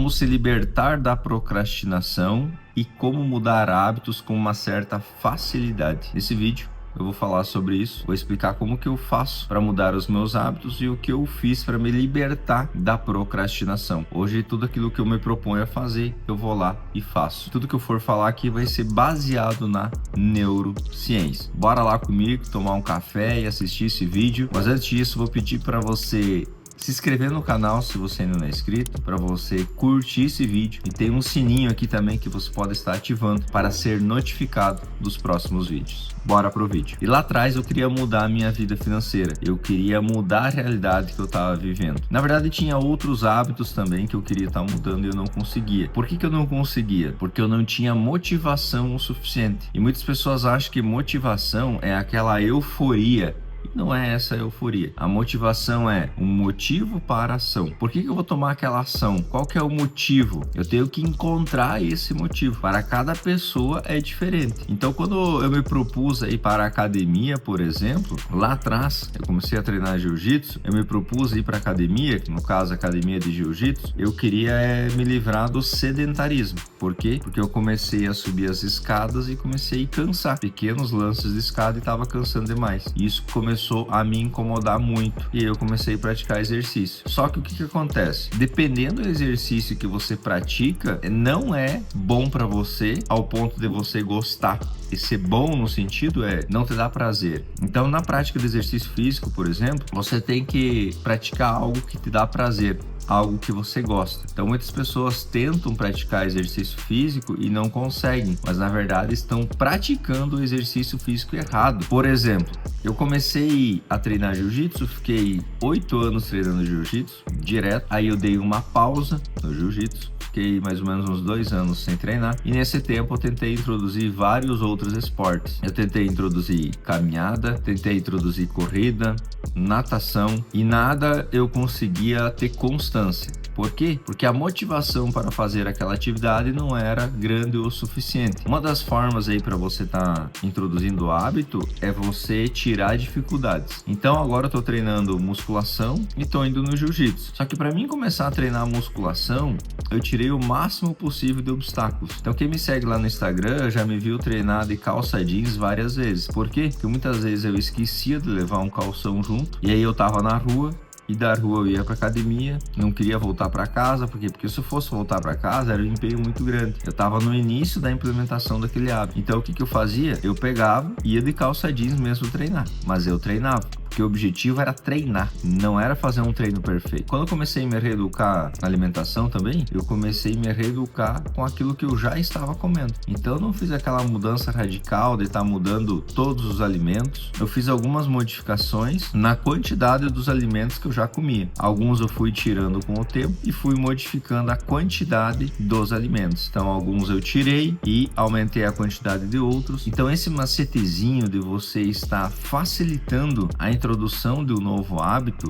como se libertar da procrastinação e como mudar hábitos com uma certa facilidade. Nesse vídeo eu vou falar sobre isso, vou explicar como que eu faço para mudar os meus hábitos e o que eu fiz para me libertar da procrastinação. Hoje tudo aquilo que eu me proponho a fazer, eu vou lá e faço. Tudo que eu for falar aqui vai ser baseado na neurociência. Bora lá comigo, tomar um café e assistir esse vídeo. Mas antes disso, vou pedir para você se inscrever no canal se você ainda não é inscrito, para você curtir esse vídeo, e tem um sininho aqui também que você pode estar ativando para ser notificado dos próximos vídeos. Bora pro vídeo. E lá atrás eu queria mudar a minha vida financeira, eu queria mudar a realidade que eu estava vivendo. Na verdade tinha outros hábitos também que eu queria estar mudando e eu não conseguia. Por que eu não conseguia? Porque eu não tinha motivação o suficiente. E muitas pessoas acham que motivação é aquela euforia. Não é essa a euforia. A motivação é um motivo para a ação. Por que eu vou tomar aquela ação? Qual que é o motivo? Eu tenho que encontrar esse motivo. Para cada pessoa é diferente. Então, quando eu me propus a ir para a academia, por exemplo, lá atrás, eu comecei a treinar jiu-jitsu, eu me propus a ir para a academia, que no caso, a academia de jiu-jitsu, eu queria me livrar do sedentarismo. Por quê? Porque eu comecei a subir as escadas e comecei a cansar. Pequenos lances de escada e estava cansando demais. Isso começou a me incomodar muito e eu comecei a praticar exercício. Só que o que acontece? Dependendo do exercício que você pratica, não é bom para você ao ponto de você gostar. E ser bom no sentido é não te dar prazer. Então, na prática do exercício físico, por exemplo, você tem que praticar algo que te dá prazer, algo que você gosta. Então muitas pessoas tentam praticar exercício físico e não conseguem, mas na verdade estão praticando o exercício físico errado. Por exemplo, eu comecei a treinar jiu-jitsu, fiquei 8 anos treinando jiu-jitsu direto, aí eu dei uma pausa no jiu-jitsu, fiquei mais ou menos uns 2 anos sem treinar, e nesse tempo eu tentei introduzir vários outros esportes. Eu tentei introduzir caminhada, tentei introduzir corrida, natação, e nada eu conseguia ter constância. Por quê? Porque a motivação para fazer aquela atividade não era grande o suficiente. Uma das formas aí para você estar introduzindo o hábito é você tirar dificuldades. Então agora eu tô treinando musculação e tô indo no jiu-jitsu. Só que para mim começar a treinar musculação, eu tirei o máximo possível de obstáculos. Então quem me segue lá no Instagram já me viu treinar de calça jeans várias vezes. Por quê? Porque muitas vezes eu esquecia de levar um calção junto, e aí eu tava na rua, e da rua eu ia para academia, não queria voltar para casa, porque se eu fosse voltar para casa era um empenho muito grande. Eu estava no início da implementação daquele hábito. Então o que eu fazia? Eu pegava, ia de calça jeans mesmo treinar, mas eu treinava. Porque o objetivo era treinar, não era fazer um treino perfeito. Quando eu comecei a me reeducar na alimentação também, eu comecei a me reeducar com aquilo que eu já estava comendo. Então eu não fiz aquela mudança radical de estar mudando todos os alimentos. Eu fiz algumas modificações na quantidade dos alimentos que eu já comia. Alguns eu fui tirando com o tempo e fui modificando a quantidade dos alimentos. Então alguns eu tirei e aumentei a quantidade de outros. Então esse macetezinho de você estar facilitando a introdução de um novo hábito,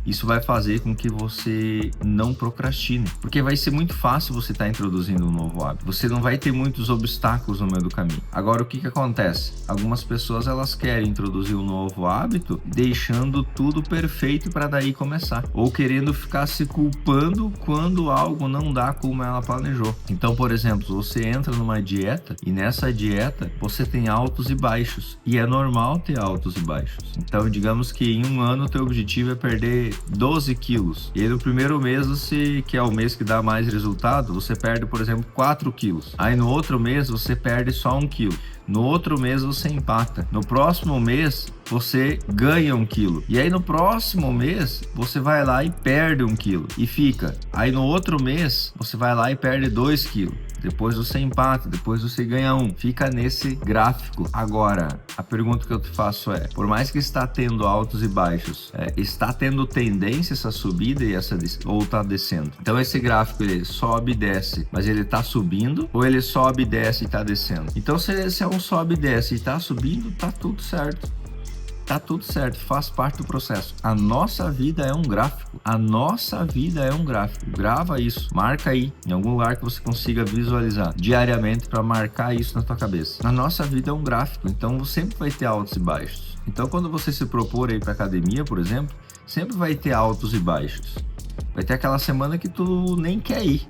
isso vai fazer com que você não procrastine, porque vai ser muito fácil você estar introduzindo um novo hábito. Você não vai ter muitos obstáculos no meio do caminho. Agora, o que acontece? Algumas pessoas elas querem introduzir um novo hábito deixando tudo perfeito para daí começar, ou querendo ficar se culpando quando algo não dá como ela planejou. Então, por exemplo, você entra numa dieta e nessa dieta você tem altos e baixos, e é normal ter altos e baixos. Então, digamos que em um ano o teu objetivo é perder 12 quilos. E aí no primeiro mês, você, que é o mês que dá mais resultado, você perde, por exemplo, 4 quilos. Aí no outro mês você perde só 1 quilo. No outro mês você empata. No próximo mês você ganha 1 quilo. E aí no próximo mês você vai lá e perde 1 quilo. E fica. Aí no outro mês você vai lá e perde 2 quilos. Depois você empata, depois você ganha 1. Fica nesse gráfico. Agora, a pergunta que eu te faço é, por mais que está tendo altos e baixos, está tendo tendência essa subida e essa ou está descendo? Então esse gráfico ele sobe e desce, mas ele está subindo, ou ele sobe e desce e está descendo? Então se é um sobe e desce e está subindo, tá tudo certo. Tá tudo certo, faz parte do processo. A nossa vida é um gráfico. A nossa vida é um gráfico. Grava isso, marca aí, em algum lugar que você consiga visualizar diariamente para marcar isso na tua cabeça. A nossa vida é um gráfico, então sempre vai ter altos e baixos. Então quando você se propor aí para academia, por exemplo, Sempre vai ter altos e baixos. Vai ter aquela semana que tu nem quer ir,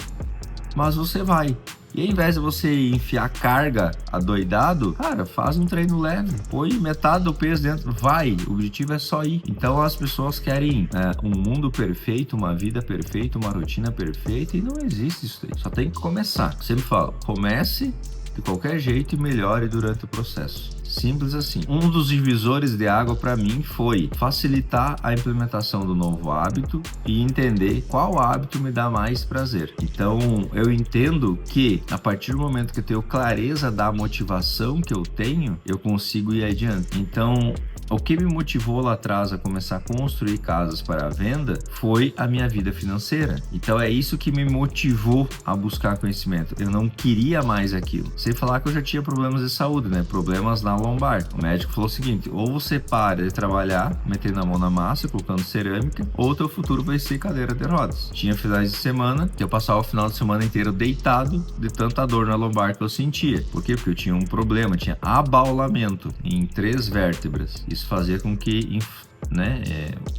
mas você vai. E ao invés de você enfiar carga adoidado, cara, faz um treino leve, põe metade do peso dentro, vai, o objetivo é só ir. Então as pessoas querem um mundo perfeito, uma vida perfeita, uma rotina perfeita, e não existe isso aí, só tem que começar. Eu sempre falo, comece de qualquer jeito e melhore durante o processo. Simples assim. Um dos divisores de água para mim foi facilitar a implementação do novo hábito e entender qual hábito me dá mais prazer. Então, eu entendo que a partir do momento que eu tenho clareza da motivação que eu tenho, eu consigo ir adiante. Então, o que me motivou lá atrás a começar a construir casas para a venda foi a minha vida financeira. Então é isso que me motivou a buscar conhecimento. Eu não queria mais aquilo. Sem falar que eu já tinha problemas de saúde, né? Problemas na lombar. O médico falou o seguinte: ou você para de trabalhar, metendo a mão na massa, colocando cerâmica, ou teu futuro vai ser cadeira de rodas. Tinha finais de semana que eu passava o final de semana inteiro deitado de tanta dor na lombar que eu sentia. Por quê? Porque eu tinha um problema, tinha abaulamento em 3 vértebras. Isso fazia com que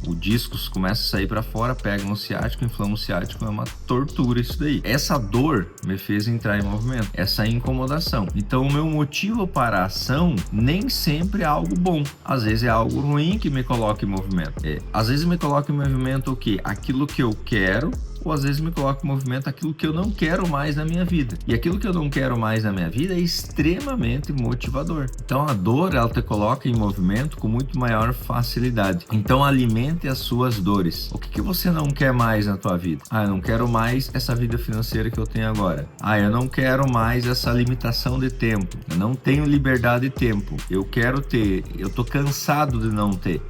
o disco começa a sair para fora, pega no ciático, inflama o ciático, é uma tortura isso daí. Essa dor me fez entrar em movimento, essa incomodação. Então o meu motivo para a ação nem sempre é algo bom, às vezes é algo ruim que me coloca em movimento. Às vezes me coloca em movimento o quê? Aquilo que eu quero, ou às vezes me coloca em movimento aquilo que eu não quero mais na minha vida. E aquilo que eu não quero mais na minha vida é extremamente motivador. Então a dor, ela te coloca em movimento com muito maior facilidade. Então alimente as suas dores. O que você não quer mais na tua vida? Eu não quero mais essa vida financeira que eu tenho agora. Eu não quero mais essa limitação de tempo. Eu não tenho liberdade de tempo. Eu quero ter. Eu tô cansado de não ter.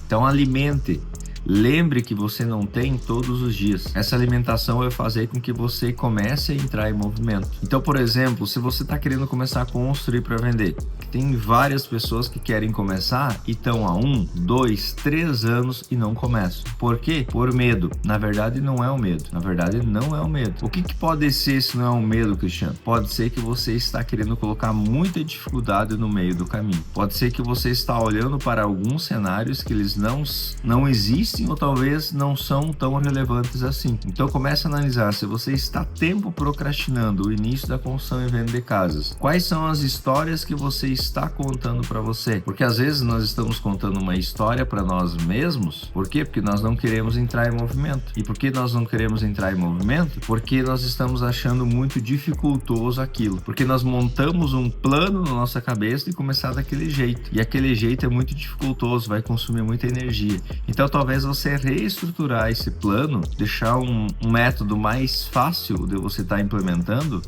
Então alimente. Lembre que você não tem todos os dias. Essa alimentação vai fazer com que você comece a entrar em movimento. Então, por exemplo, se você está querendo começar a construir para vender, tem várias pessoas que querem começar e estão há 1, 2, 3 anos e não começam. Por quê? Por medo. Na verdade, não é o medo. Na verdade, não é o medo. O que pode ser se não é um medo, Cristiano? Pode ser que você está querendo colocar muita dificuldade no meio do caminho. Pode ser que você está olhando para alguns cenários que eles não existem ou talvez não são tão relevantes assim. Então comece a analisar se você está tempo procrastinando o início da construção e venda de casas. Quais são as histórias que você está contando para você? Porque às vezes nós estamos contando uma história para nós mesmos. Por quê? Porque nós não queremos entrar em movimento. E por que nós não queremos entrar em movimento? Porque nós estamos achando muito dificultoso aquilo. Porque nós montamos um plano na nossa cabeça de começar daquele jeito. E aquele jeito é muito dificultoso, vai consumir muita energia. Então talvez você reestruturar esse plano, deixar um método mais fácil de você estar implementando,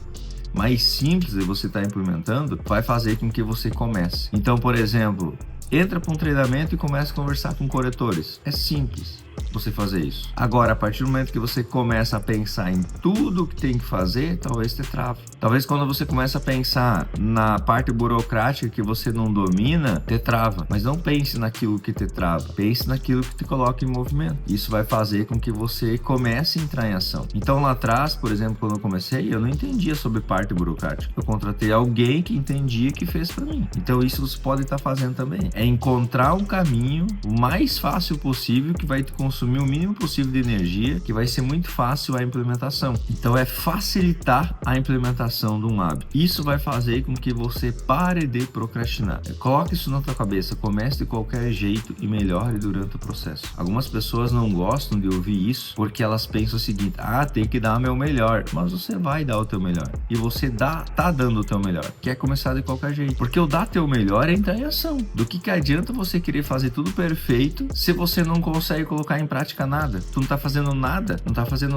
mais simples de você estar implementando, vai fazer com que você comece. Então, por exemplo, entra para um treinamento e começa a conversar com corretores. É simples você fazer isso. Agora, a partir do momento que você começa a pensar em tudo que tem que fazer, talvez te trave. Talvez quando você começa a pensar na parte burocrática que você não domina, te trava. Mas não pense naquilo que te trava. Pense naquilo que te coloca em movimento. Isso vai fazer com que você comece a entrar em ação. Então, lá atrás, por exemplo, quando eu comecei, eu não entendia sobre parte burocrática. Eu contratei alguém que entendia que fez para mim. Então, isso você pode estar fazendo também. É encontrar um caminho o mais fácil possível que vai te consumir o mínimo possível de energia, que vai ser muito fácil a implementação. Então é facilitar a implementação de um hábito. Isso vai fazer com que você pare de procrastinar. Coloque isso na tua cabeça, comece de qualquer jeito e melhore durante o processo. Algumas pessoas não gostam de ouvir isso porque elas pensam o seguinte: tem que dar o meu melhor. Mas você vai dar o teu melhor. E você tá dando o teu melhor. Quer começar de qualquer jeito. Porque o dar teu melhor é entrar em ação. Do que adianta você querer fazer tudo perfeito se você não consegue colocar em prática nada? Tu não tá fazendo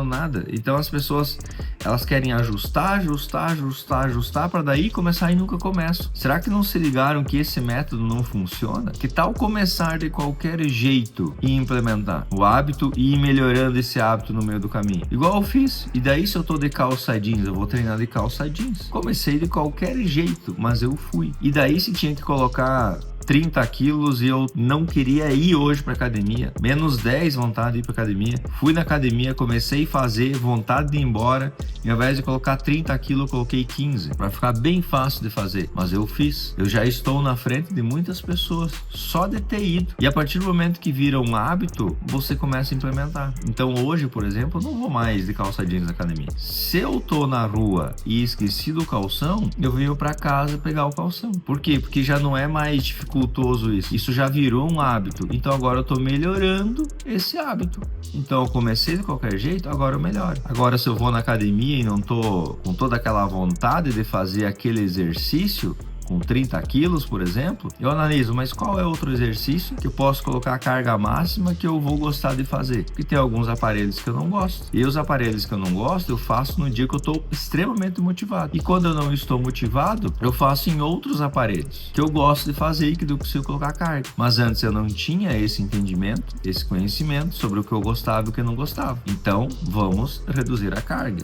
nada, Então as pessoas, elas querem ajustar para daí começar e nunca começam. Será que não se ligaram que esse método não funciona? Que tal começar de qualquer jeito e implementar o hábito e ir melhorando esse hábito no meio do caminho? Igual eu fiz. E daí, se eu tô de calça jeans, eu vou treinar de calça jeans. Comecei de qualquer jeito, mas eu fui. E daí, se tinha que colocar 30 quilos e eu não queria ir hoje pra academia. Menos 10 vontade de ir pra academia. Fui na academia, comecei a fazer, vontade de ir embora. E ao invés de colocar 30 quilos, eu coloquei 15. Pra ficar bem fácil de fazer. Mas eu fiz. Eu já estou na frente de muitas pessoas. Só de ter ido. E a partir do momento que vira um hábito, você começa a implementar. Então hoje, por exemplo, eu não vou mais de calça jeans na academia. Se eu tô na rua e esqueci do calção, eu venho pra casa pegar o calção. Por quê? Porque já não é mais dificultoso isso. Isso já virou um hábito. Então agora eu tô melhorando esse hábito. Então eu comecei de qualquer jeito, agora eu melhoro. Agora se eu vou na academia e não tô com toda aquela vontade de fazer aquele exercício, com 30 quilos, por exemplo, eu analiso, mas qual é outro exercício que eu posso colocar a carga máxima que eu vou gostar de fazer? Porque tem alguns aparelhos que eu não gosto. E os aparelhos que eu não gosto, eu faço no dia que eu estou extremamente motivado. E quando eu não estou motivado, eu faço em outros aparelhos que eu gosto de fazer e que eu consigo colocar carga. Mas antes eu não tinha esse entendimento, esse conhecimento sobre o que eu gostava e o que eu não gostava. Então, vamos reduzir a carga.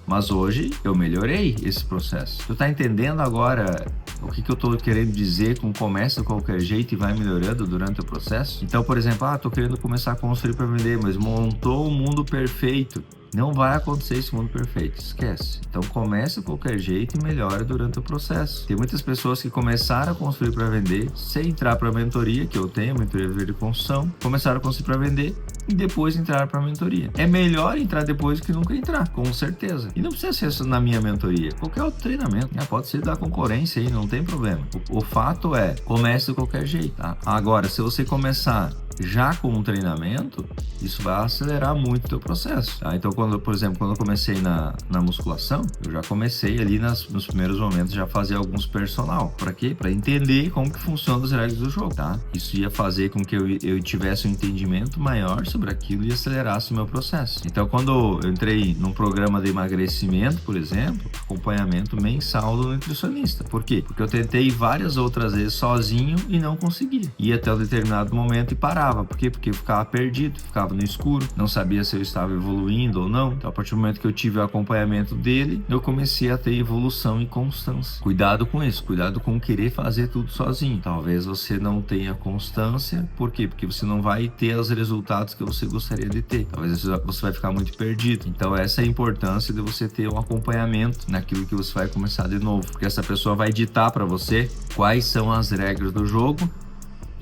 Mas hoje eu melhorei esse processo. Tu tá entendendo agora o que eu tô querendo dizer com começa de qualquer jeito e vai melhorando durante o processo? Então, por exemplo, tô querendo começar a construir para vender, mas montou um mundo perfeito. Não vai acontecer esse mundo perfeito, esquece. Então comece de qualquer jeito e melhora durante o processo. Tem muitas pessoas que começaram a construir para vender sem entrar para a mentoria, que eu tenho, mentoria de construção, começaram a construir para vender e depois entrar para a mentoria. É melhor entrar depois que nunca entrar, com certeza. E não precisa ser na minha mentoria, qualquer outro treinamento, pode ser da concorrência aí, não tem problema. O fato é, comece de qualquer jeito, tá? Agora, se você começar já com um treinamento, isso vai acelerar muito o teu processo, tá? Então, por exemplo, quando eu comecei na musculação, eu já comecei ali nos primeiros momentos já fazer alguns personal. Para quê? Para entender como que funcionam as regras do jogo, tá? Isso ia fazer com que eu tivesse um entendimento maior sobre aquilo e acelerasse o meu processo. Então, quando eu entrei num programa de emagrecimento, por exemplo, acompanhamento mensal do nutricionista. Por quê? Porque eu tentei várias outras vezes sozinho e não conseguia. Ia até um determinado momento e parava. Por quê? Porque eu ficava perdido, ficava no escuro, não sabia se eu estava evoluindo ou não. Então, a partir do momento que eu tive o acompanhamento dele, eu comecei a ter evolução e constância. Cuidado com isso, cuidado com querer fazer tudo sozinho. Talvez você não tenha constância. Por quê? Porque você não vai ter os resultados que você gostaria de ter. Talvez você vai ficar muito perdido. Então, essa é a importância de você ter um acompanhamento naquilo que você vai começar de novo. Porque essa pessoa vai ditar para você quais são as regras do jogo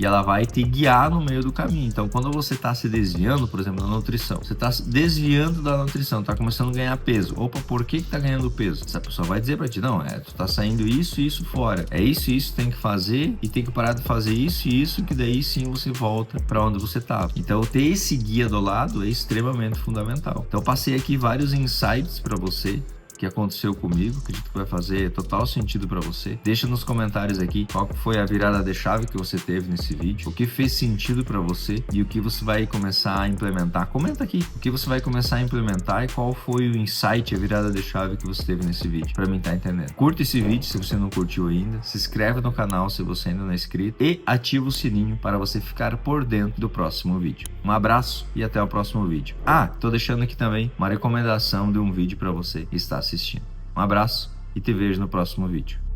e ela vai te guiar no meio do caminho. Então, quando você está se desviando, por exemplo, da nutrição, você está se desviando da nutrição, está começando a ganhar peso. Opa, por que está ganhando peso? Essa pessoa vai dizer para ti, não, tu está saindo isso e isso fora. É isso e isso que tem que fazer e tem que parar de fazer isso e isso, que daí sim você volta para onde você estava. Então, ter esse guia do lado é extremamente fundamental. Então, eu passei aqui vários insights para você que aconteceu comigo, acredito que vai fazer total sentido para você. Deixa nos comentários aqui qual foi a virada de chave que você teve nesse vídeo, o que fez sentido para você e o que você vai começar a implementar. Comenta aqui o que você vai começar a implementar e qual foi o insight, a virada de chave que você teve nesse vídeo, para mim tá entendendo. Curta esse vídeo se você não curtiu ainda, se inscreve no canal se você ainda não é inscrito e ativa o sininho para você ficar por dentro do próximo vídeo. Um abraço e até o próximo vídeo. Tô deixando aqui também uma recomendação de um vídeo para você que está assistindo. Um abraço e te vejo no próximo vídeo.